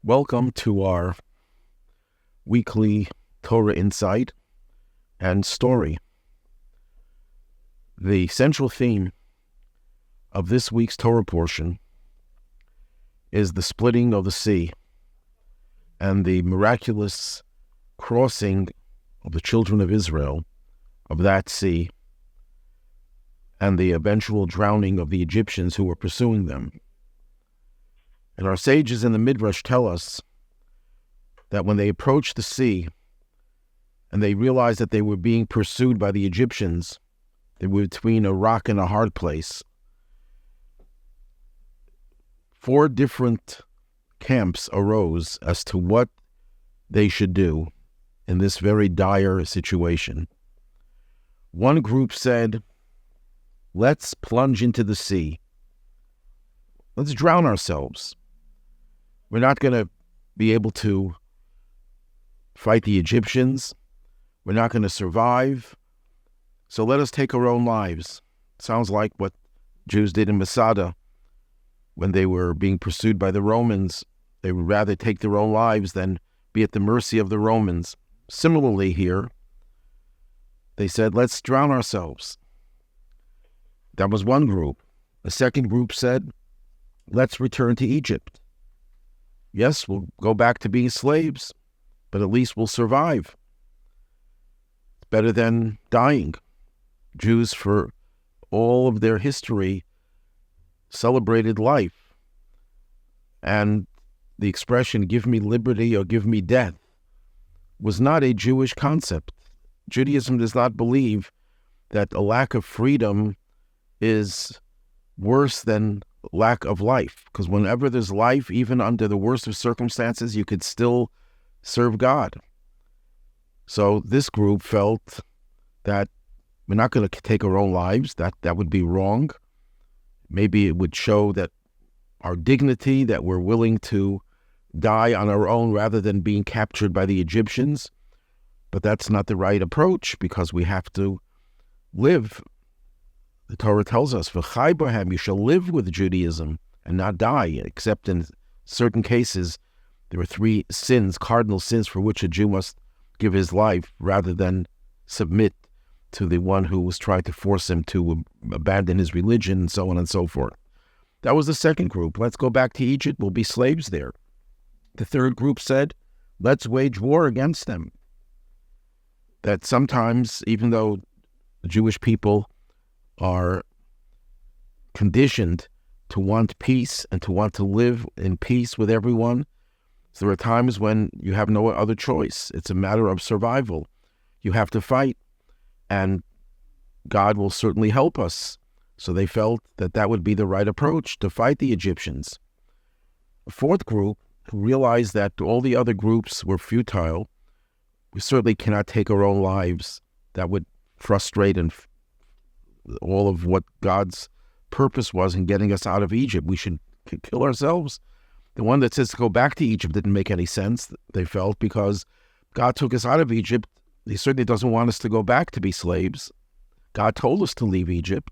Welcome to our weekly Torah Insight and Story. The central theme of this week's Torah portion is the splitting of the sea and the miraculous crossing of the children of Israel of that sea and the eventual drowning of the Egyptians who were pursuing them. And our sages in the Midrash tell us that when they approached the sea and they realized that they were being pursued by the Egyptians, they were between a rock and a hard place. 4 different camps arose as to what they should do in this very dire situation. One group said, let's plunge into the sea. Let's drown ourselves. We're not going to be able to fight the Egyptians. We're not going to survive. So let us take our own lives. Sounds like what Jews did in Masada when they were being pursued by the Romans. They would rather take their own lives than be at the mercy of the Romans. Similarly here, they said, let's drown ourselves. That was one group. A second group said, let's return to Egypt. Yes, we'll go back to being slaves, but at least we'll survive. It's better than dying. Jews, for all of their history, celebrated life. And the expression, give me liberty or give me death, was not a Jewish concept. Judaism does not believe that a lack of freedom is worse than lack of life, because whenever there's life, even under the worst of circumstances, you could still serve God. So this group felt that we're not going to take our own lives. That would be wrong. Maybe it would show that our dignity, that we're willing to die on our own rather than being captured by the Egyptians. But that's not the right approach, because we have to live. The Torah tells us, "V'chai b'hem," you shall live with Judaism and not die, except in certain cases. There are 3 sins, cardinal sins, for which a Jew must give his life rather than submit to the one who was trying to force him to abandon his religion, and so on and so forth. That was the second group. Let's go back to Egypt. We'll be slaves there. The third group said, let's wage war against them. That sometimes, even though the Jewish people are conditioned to want peace and to want to live in peace with everyone, so there are times when you have no other choice. It's a matter of survival. You have to fight, and God will certainly help us. So they felt that that would be the right approach, to fight the Egyptians. A fourth group realized that all the other groups were futile. We certainly cannot take our own lives. That would frustrate and all of what God's purpose was in getting us out of Egypt. We should kill ourselves. The one that says to go back to Egypt didn't make any sense, they felt, because God took us out of Egypt. He certainly doesn't want us to go back to be slaves. God told us to leave Egypt.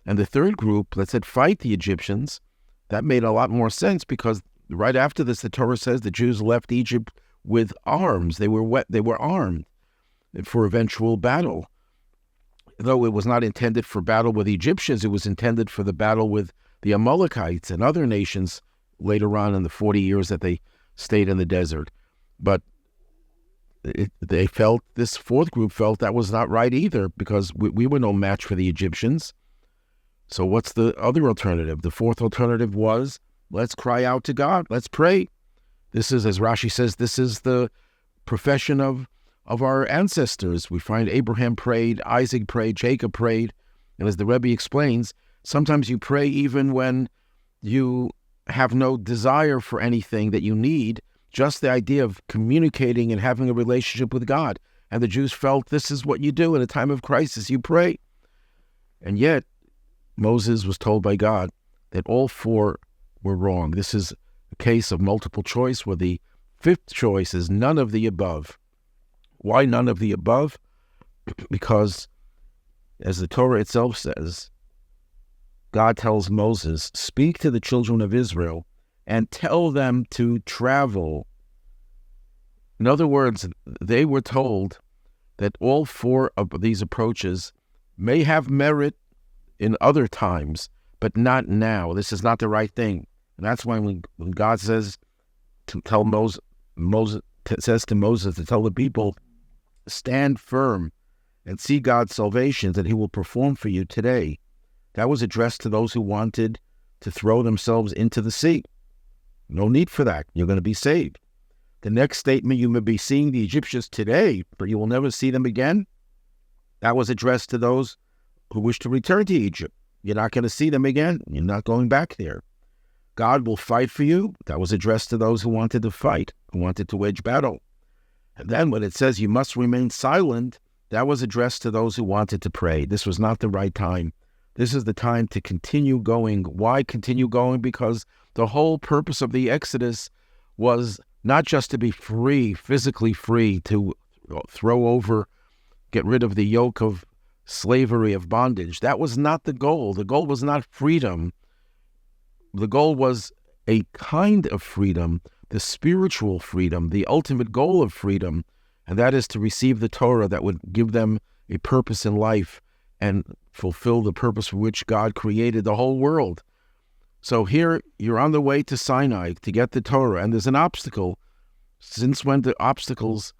And the third group that said fight the Egyptians, that made a lot more sense, because right after this, the Torah says the Jews left Egypt with arms. They were armed for eventual battle. Though it was not intended for battle with the Egyptians, it was intended for the battle with the Amalekites and other nations later on in the 40 years that they stayed in the desert. But this fourth group felt that was not right either, because we were no match for the Egyptians. So what's the other alternative? The fourth alternative was, let's cry out to God. Let's pray. This is, as Rashi says, this is the profession of our ancestors. We find Abraham prayed, Isaac prayed, Jacob prayed. And as the Rebbe explains, sometimes you pray even when you have no desire for anything that you need, just the idea of communicating and having a relationship with God. And the Jews felt this is what you do in a time of crisis, you pray. And yet, Moses was told by God that all 4 were wrong. This is a case of multiple choice where the 5th choice is none of the above. Why none of the above? Because, as the Torah itself says, God tells Moses, speak to the children of Israel and tell them to travel. In other words, they were told that all four of these approaches may have merit in other times, but not now. This is not the right thing. And that's why when God says to tell Moses says to Moses to tell the people, stand firm and see God's salvation that he will perform for you today. That was addressed to those who wanted to throw themselves into the sea. No need for that. You're going to be saved. The next statement, you may be seeing the Egyptians today, but you will never see them again. That was addressed to those who wish to return to Egypt. You're not going to see them again. You're not going back there. God will fight for you. That was addressed to those who wanted to fight, who wanted to wage battle. And then when it says you must remain silent, that was addressed to those who wanted to pray. This was not the right time. This is the time to continue going. Why continue going? Because the whole purpose of the Exodus was not just to be free, physically free, to throw over, get rid of the yoke of slavery, of bondage. That was not the goal. The goal was not freedom. The goal was a kind of freedom, the spiritual freedom, the ultimate goal of freedom, and that is to receive the Torah that would give them a purpose in life and fulfill the purpose for which God created the whole world. So here you're on the way to Sinai to get the Torah, and there's an obstacle. Since when do obstacles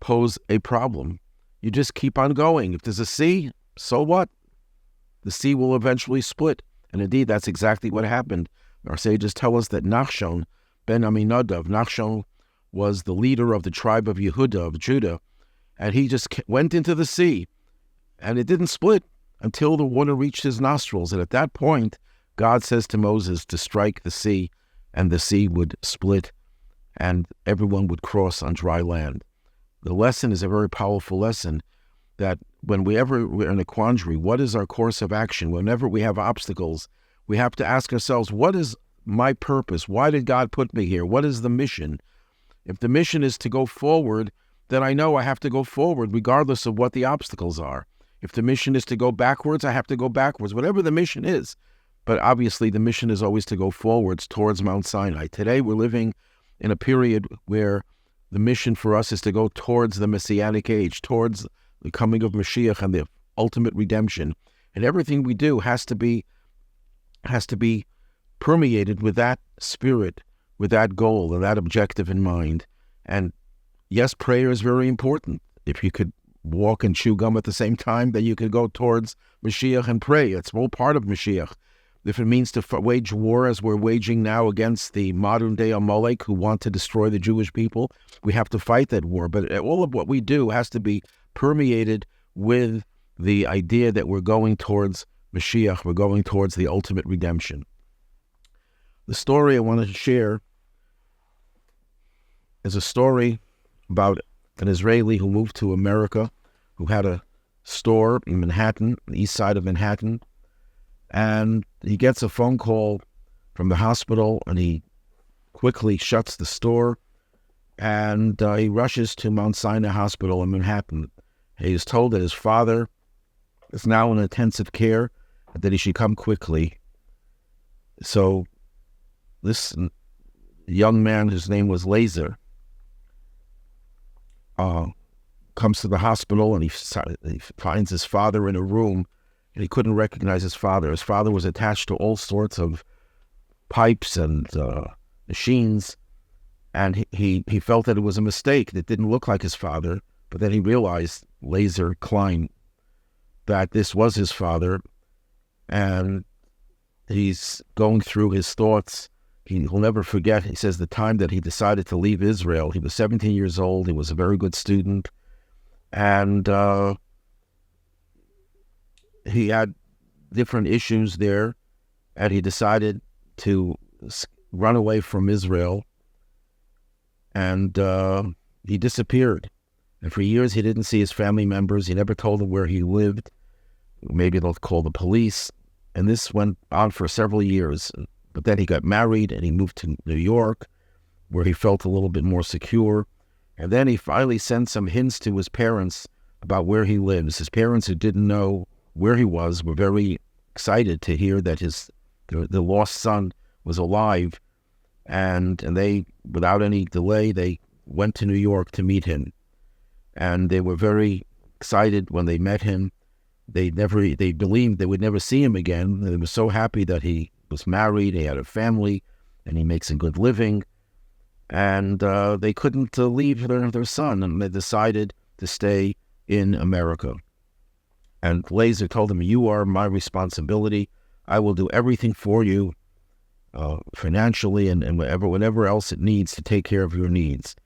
pose a problem? You just keep on going. If there's a sea, so what? The sea will eventually split. And indeed, that's exactly what happened. Our sages tell us that Nachshon ben Aminadav, Nachshon was the leader of the tribe of Yehuda, of Judah, and he just went into the sea, and it didn't split until the water reached his nostrils. And at that point, God says to Moses to strike the sea, and the sea would split, and everyone would cross on dry land. The lesson is a very powerful lesson, that whenever we're in a quandary, what is our course of action? Whenever we have obstacles, we have to ask ourselves, what is my purpose? Why did God put me here? What is the mission? If the mission is to go forward, then I know I have to go forward regardless of what the obstacles are. If the mission is to go backwards, I have to go backwards, whatever the mission is. But obviously the mission is always to go forwards towards Mount Sinai. Today we're living in a period where the mission for us is to go towards the Messianic age, towards the coming of Mashiach and the ultimate redemption. And everything we do has to be permeated with that spirit, with that goal and that objective in mind. And yes, prayer is very important. If you could walk and chew gum at the same time, then you could go towards Mashiach and pray. It's all part of Mashiach. If it means to wage war as we're waging now against the modern-day Amalek who want to destroy the Jewish people, we have to fight that war. But all of what we do has to be permeated with the idea that we're going towards Mashiach, we're going towards the ultimate redemption. The story I wanted to share is a story about an Israeli who moved to America, who had a store in Manhattan, the east side of Manhattan, and he gets a phone call from the hospital, and he quickly shuts the store, and he rushes to Mount Sinai Hospital in Manhattan. He is told that his father is now in intensive care, and that he should come quickly. So this young man, whose name was Laser, comes to the hospital, and he finds his father in a room, and he couldn't recognize his father. His father was attached to all sorts of pipes and machines, and he felt that it was a mistake. It didn't look like his father, but then he realized, Laser Klein, that this was his father, and he's going through his thoughts. He'll never forget, he says, the time that he decided to leave Israel. He was 17 years old. He was a very good student, and he had different issues there, and he decided to run away from Israel, and he disappeared. And for years, he didn't see his family members. He never told them where he lived. Maybe they'll call the police. And this went on for several years. But then he got married, and he moved to New York, where he felt a little bit more secure. And then he finally sent some hints to his parents about where he lives. His parents, who didn't know where he was, were very excited to hear that the lost son was alive. And they, without any delay, they went to New York to meet him. And they were very excited when they met him. They believed they would never see him again. They were so happy that he was married, he had a family, and he makes a good living. And they couldn't leave their son, and they decided to stay in America. And Lazer told him, "You are my responsibility. I will do everything for you, financially and whatever else it needs to take care of your needs."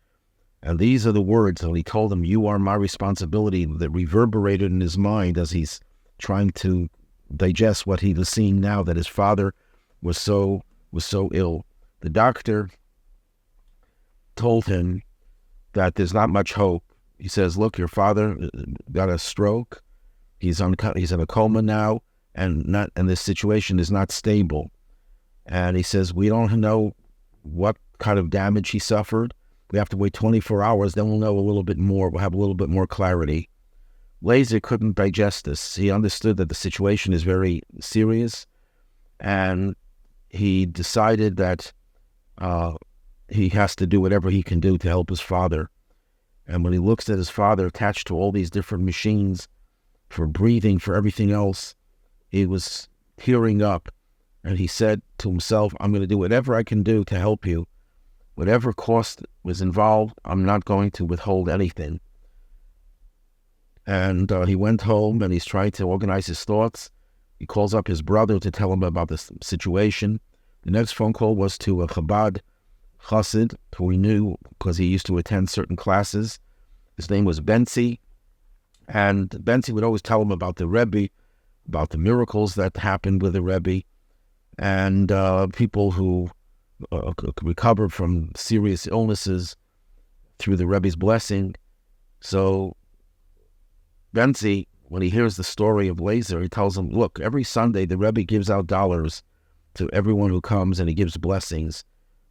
And these are the words that he told him, "You are my responsibility," that reverberated in his mind as he's trying to digest what he was seeing now, that his father was so ill. The doctor told him that there's not much hope. He says, "Look, your father got a stroke. He's in a coma now, and this situation is not stable." And he says, "We don't know what kind of damage he suffered. We have to wait 24 hours, then we'll know a little bit more. We'll have a little bit more clarity." Lazer couldn't digest this. He understood that the situation is very serious, and he decided that he has to do whatever he can do to help his father. And when he looks at his father attached to all these different machines for breathing, for everything else, he was tearing up. And he said to himself, "I'm going to do whatever I can do to help you. Whatever cost was involved, I'm not going to withhold anything." And he went home and he's trying to organize his thoughts. He calls up his brother to tell him about this situation. The next phone call was to a Chabad Chassid, who he knew because he used to attend certain classes. His name was Benzi. And Benzi would always tell him about the Rebbe, about the miracles that happened with the Rebbe, and people who recovered from serious illnesses through the Rebbe's blessing. So Benzi, when he hears the story of Lazer, he tells him, "Look, every Sunday the Rebbe gives out dollars to everyone who comes, and he gives blessings.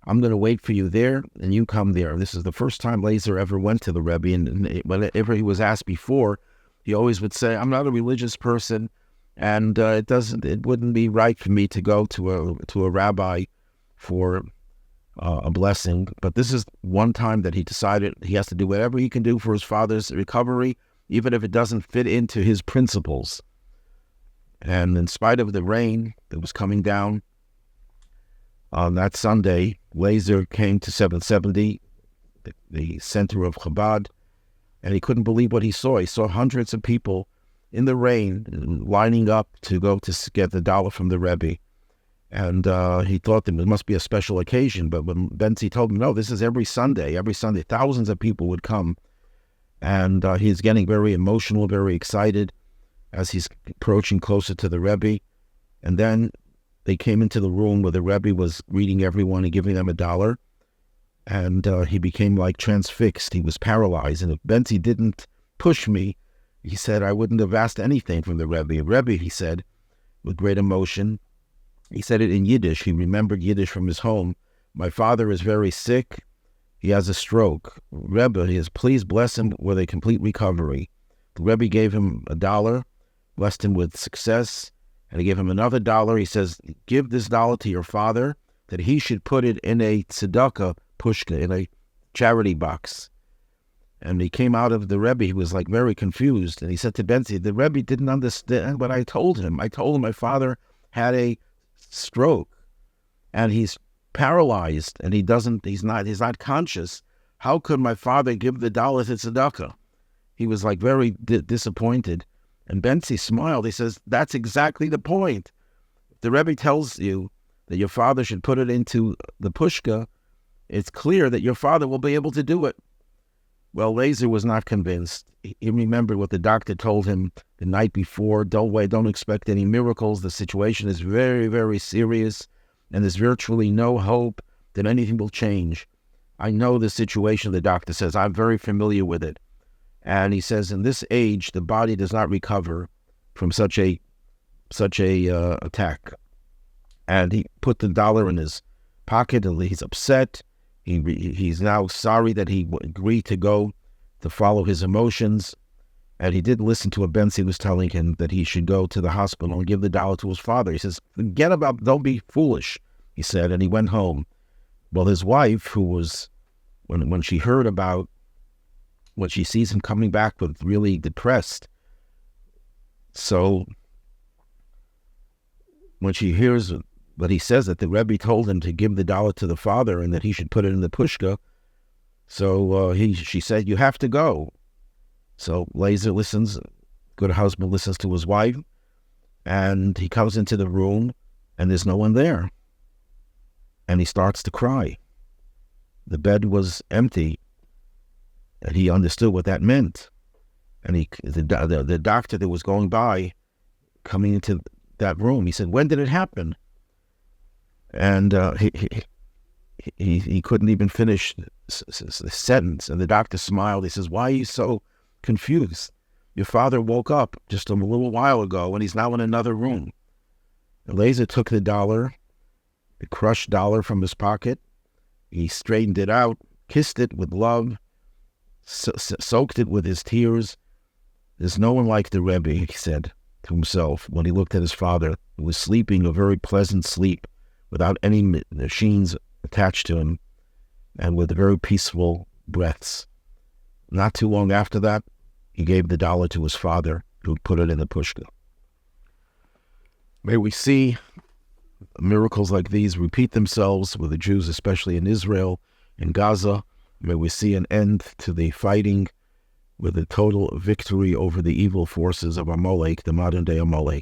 I'm going to wait for you there, and you come there." This is the first time Lazer ever went to the Rebbe, and whenever he was asked before, he always would say, "I'm not a religious person, and it wouldn't be right for me to go to a rabbi for a blessing." But this is one time that he decided he has to do whatever he can do for his father's recovery, even if it doesn't fit into his principles. And in spite of the rain that was coming down on that Sunday, Lazer came to 770, the center of Chabad, and he couldn't believe what he saw. He saw hundreds of people in the rain lining up to go to get the dollar from the Rebbe. And he thought that it must be a special occasion. But when Benzi told him, "No, this is every Sunday, thousands of people would come." And he's getting very emotional, very excited as he's approaching closer to the Rebbe. And then they came into the room where the Rebbe was greeting everyone and giving them a dollar. And he became like transfixed. He was paralyzed. And if Benzi didn't push me, he said, I wouldn't have asked anything from the Rebbe. Rebbe, he said, with great emotion, he said it in Yiddish. He remembered Yiddish from his home. "My father is very sick. He has a stroke. Rebbe, please bless him with a complete recovery." The Rebbe gave him a dollar, blessed him with success, and he gave him another dollar. He says, "Give this dollar to your father, that he should put it in a tzedakah pushka, in a charity box." And he came out of the Rebbe, he was like very confused. And he said to Benzi, "The Rebbe didn't understand what I told him. I told him my father had a stroke and he's paralyzed and he's not conscious. How could my father give the dollar to tzedakah?" He was like very disappointed. And Benzi smiled. He says, "That's exactly the point. If the Rebbe tells you that your father should put it into the pushka, it's clear that your father will be able to do it." Well, Lazer was not convinced. He remembered what the doctor told him the night before. Don't expect any miracles. The situation is very, very serious, and there's virtually no hope that anything will change. "I know the situation," the doctor says. "I'm very familiar with it." And he says, in this age, the body does not recover from such a attack. And he put the dollar in his pocket, and he's upset. He's now sorry that he agreed to go to follow his emotions. And he did listen to what Benzi was telling him, that he should go to the hospital and give the dollar to his father. He says, "Don't be foolish," he said, and he went home. Well, his wife, who was, when she heard about, when she sees him coming back with really depressed, so when she hears that he says that the Rebbe told him to give the dollar to the father and that he should put it in the pushka, so she said, you have to go. So Laser listens, good husband listens to his wife, and he comes into the room and there's no one there. And he starts to cry. The bed was empty, and he understood what that meant. And the doctor that was going by, coming into that room, he said, when did it happen? And he couldn't even finish the sentence. And the doctor smiled. He says, why are you so confused? Your father woke up just a little while ago, and he's now in another room. Eliezer took the dollar, the crushed dollar, from his pocket. He straightened it out, kissed it with love, soaked it with his tears. There's no one like the Rebbe, he said to himself when he looked at his father, who was sleeping a very pleasant sleep without any machines attached to him and with very peaceful breaths. Not too long after that, he gave the dollar to his father, who put it in the pushka. May we see miracles like these repeat themselves with the Jews, especially in Israel, in Gaza. May we see an end to the fighting with a total victory over the evil forces of Amalek, the modern-day Amalek.